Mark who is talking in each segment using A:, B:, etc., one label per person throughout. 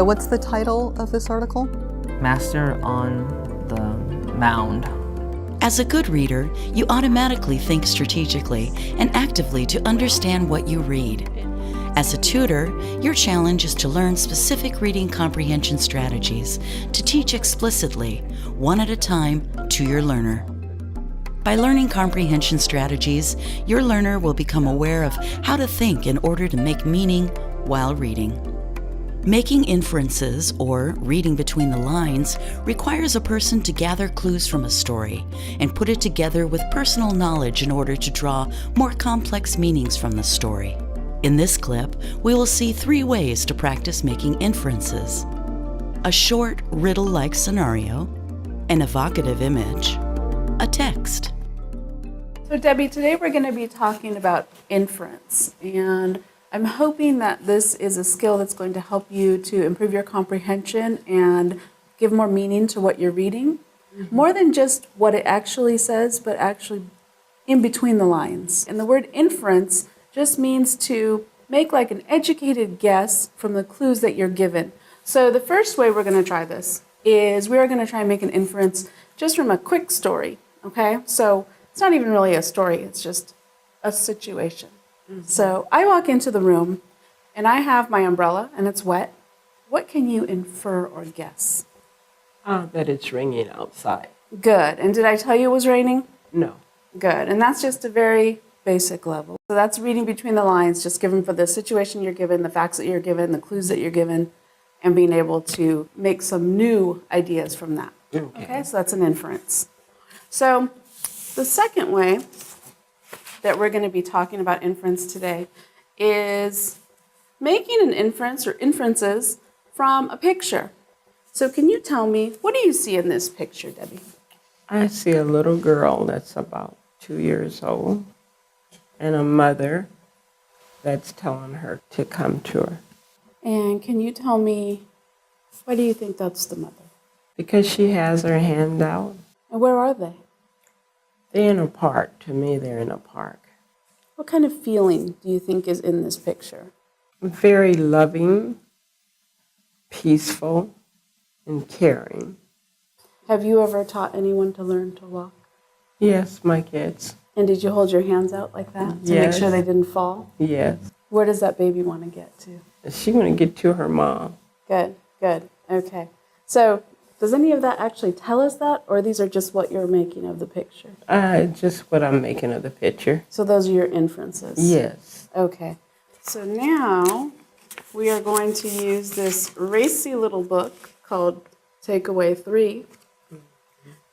A: So what's the title of this article?
B: Master on the Mound.
C: As a good reader, you automatically think strategically and actively to understand what you read. As a tutor, your challenge is to learn specific reading comprehension strategies to teach explicitly, one at a time, to your learner. By learning comprehension strategies, your learner will become aware of how to think in order to make meaning while reading. Making inferences, or reading between the lines, requires a person to gather clues from a story and put it together with personal knowledge in order to draw more complex meanings from the story. In this clip, we will see 3 ways to practice making inferences: a short, riddle-like scenario, an evocative image, a text.
D: So Debbie, today we're going to be talking about inference, and I'm hoping that this is a skill that's going to help you to improve your comprehension and give more meaning to what you're reading, more than just what it actually says, but actually in between the lines. And the word inference just means to make like an educated guess from the clues that you're given. So the first way we're going to try this is we are going to try and make an inference just from a quick story, okay? So it's not even really a story, it's just a situation. So I walk into the room and I have my umbrella and it's wet. What can you infer or guess?
E: That it's raining outside.
D: Good. And did I tell you it was raining?
E: No.
D: Good. And that's just a very basic level. So that's reading between the lines, just given for the situation you're given, the facts that you're given, the clues that you're given, and being able to make some new ideas from that. Okay, so that's an inference. So the second way that we're going to be talking about inference today is making an inference or inferences from a picture. So can you tell me, what do you see in this picture, Debbie?
E: I see a little girl that's about 2 years old and a mother that's telling her to come to her.
D: And can you tell me, why do you think that's the mother?
E: Because she has her hand out.
D: And where are they?
E: They're in a park. To me, they're in a park.
D: What kind of feeling do you think is in this picture?
E: Very loving, peaceful, and caring.
D: Have you ever taught anyone to learn to walk?
E: Yes, my kids.
D: And did you hold your hands out like that to make sure they didn't fall?
E: Yes.
D: Where does that baby want to get to?
E: She want to get to her mom.
D: Good, good. Okay. So does any of that actually tell us that, or these are just what you're making of the picture?
E: Just what I'm making of the picture.
D: So those are your inferences?
E: Yes.
D: Okay. So now we are going to use this racy little book called Takeaway 3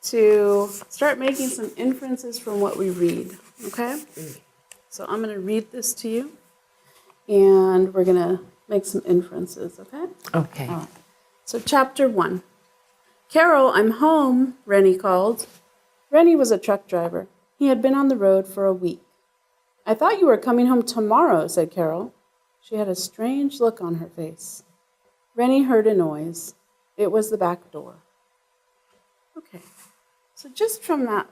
D: to start making some inferences from what we read, okay? So I'm going to read this to you, and we're going to make some inferences, okay?
E: Okay.
D: All right. So chapter 1. Carol, I'm home, Rennie called. Rennie was a truck driver. He had been on the road for a week. I thought you were coming home tomorrow, said Carol. She had a strange look on her face. Rennie heard a noise. It was the back door. Okay, so just from that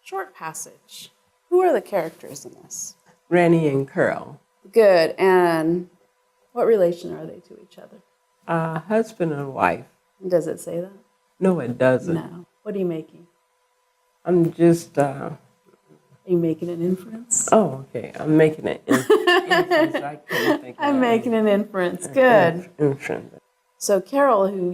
D: short passage, who are the characters in this?
E: Rennie and Carol.
D: Good, and what relation are they to each other?
E: Husband and wife.
D: Does it say that?
E: No, it doesn't.
D: No. What are you making?
E: I'm just...
D: Are you making an inference?
E: Oh, okay. I'm making an inference. I couldn't think of
D: I'm
E: that.
D: making an inference. Good.
E: Inference.
D: So Carol, who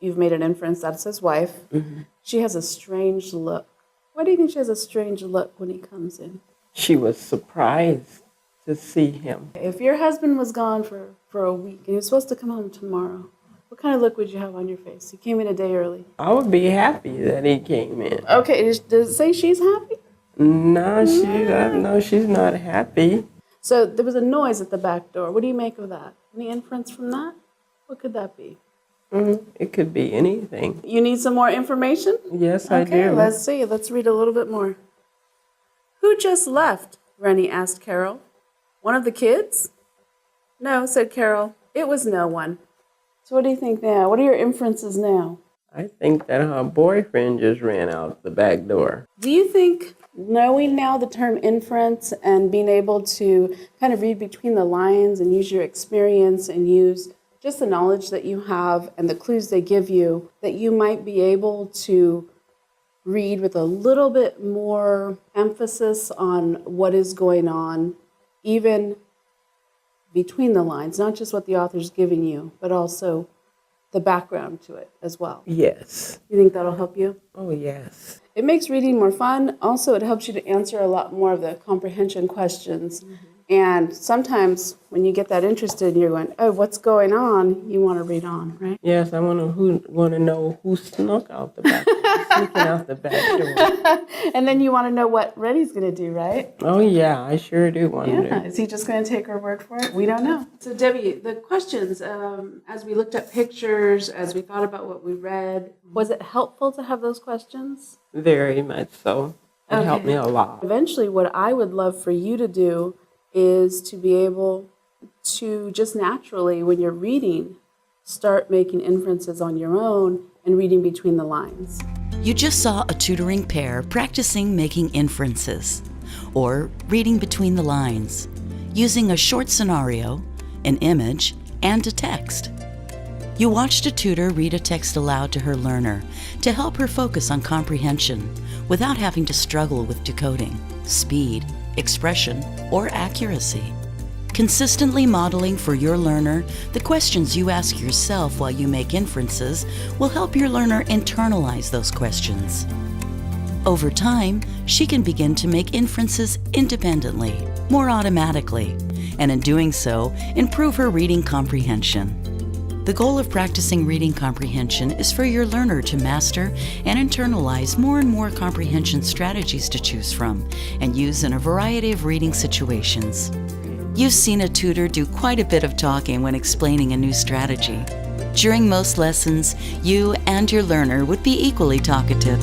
D: you've made an inference, that's his wife,
E: Mm-hmm.
D: she has a strange look. Why do you think she has a strange look when he comes in?
E: She was surprised to see him.
D: If your husband was gone for a week and he was supposed to come home tomorrow, what kind of look would you have on your face? He came in a day early.
E: I would be happy that he came in.
D: Okay, does it say she's happy?
E: No, she's not happy.
D: So there was a noise at the back door. What do you make of that? Any inference from that? What could that be?
E: It could be anything.
D: You need some more information?
E: Yes, I do.
D: Okay, let's see. Let's read a little bit more. Who just left? Rennie asked Carol. One of the kids? No, said Carol. It was no one. So what do you think now? What are your inferences now?
E: I think that her boyfriend just ran out the back door.
D: Do you think knowing now the term inference and being able to kind of read between the lines and use your experience and use just the knowledge that you have and the clues they give you, that you might be able to read with a little bit more emphasis on what is going on, even between the lines, not just what the author's giving you, but also the background to it as well.
E: Yes.
D: You think that'll help you?
E: Oh, yes.
D: It makes reading more fun. Also, it helps you to answer a lot more of the comprehension questions. And sometimes when you get that interested, you're going, oh, what's going on? You want to read on, right?
E: Yes, I want to know who snuck out the back door, sneaking out the back door.
D: And then you want to know what Reddy's going to do, right?
E: Oh, yeah, I sure do wonder.
D: Yeah. Is he just going to take her word for it? We don't know. So, Debbie, the questions, as we looked at pictures, as we thought about what we read, was it helpful to have those questions?
E: Very much so. It helped me a lot.
D: Eventually, what I would love for you to do is to be able to just naturally, when you're reading, start making inferences on your own and reading between the lines.
C: You just saw a tutoring pair practicing making inferences, or reading between the lines, using a short scenario, an image, and a text. You watched a tutor read a text aloud to her learner to help her focus on comprehension without having to struggle with decoding, speed, expression, or accuracy. Consistently modeling for your learner the questions you ask yourself while you make inferences will help your learner internalize those questions. Over time, she can begin to make inferences independently, more automatically, and in doing so, improve her reading comprehension. The goal of practicing reading comprehension is for your learner to master and internalize more and more comprehension strategies to choose from and use in a variety of reading situations. You've seen a tutor do quite a bit of talking when explaining a new strategy. During most lessons, you and your learner would be equally talkative.